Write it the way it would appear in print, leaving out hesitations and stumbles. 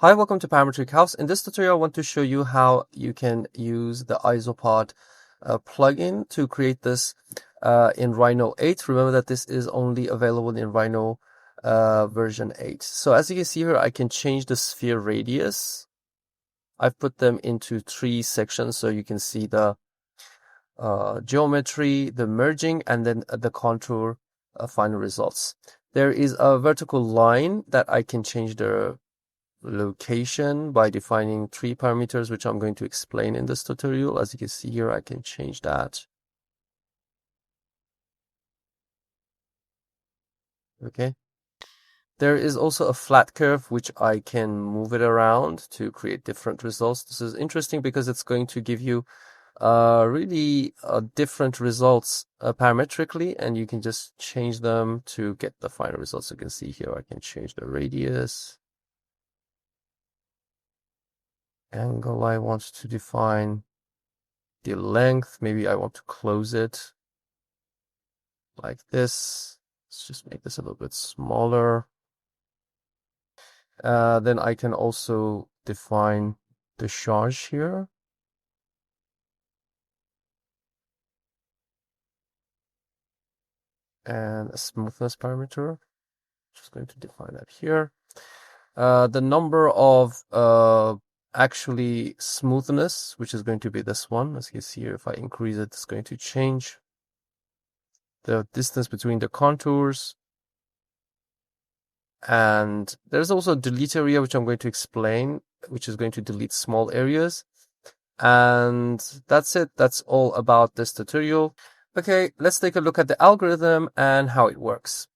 Hi, welcome to Parametric House. In this tutorial, I want to show you how you can use the Isopod plugin to create this in Rhino 8. Remember that this is only available in Rhino version 8. So as you can see here, I can change the sphere radius. I've put them into 3 sections so you can see the geometry, the merging, and then the contour final results. There is a vertical line that I can change the location by defining 3 parameters, which I'm going to explain in this tutorial. As you can see here, I can change that. Okay. There is also a flat curve, which I can move it around to create different results. This is interesting because it's going to give you really different results parametrically, and you can just change them to get the final results. You can see here, I can change the radius, angle I want to define, the length, maybe I want to close it like this. Let's just make this a little bit smaller. Then I can also define the charge here. And a smoothness parameter. Just going to define that here. The number of actually smoothness, which is going to be this one. As you can see here, if I increase it, it's going to change the distance between the contours. And there's also a delete area, which I'm going to explain, which is going to delete small areas. And that's it. That's all about this tutorial. Okay, let's take a look at the algorithm and how it works.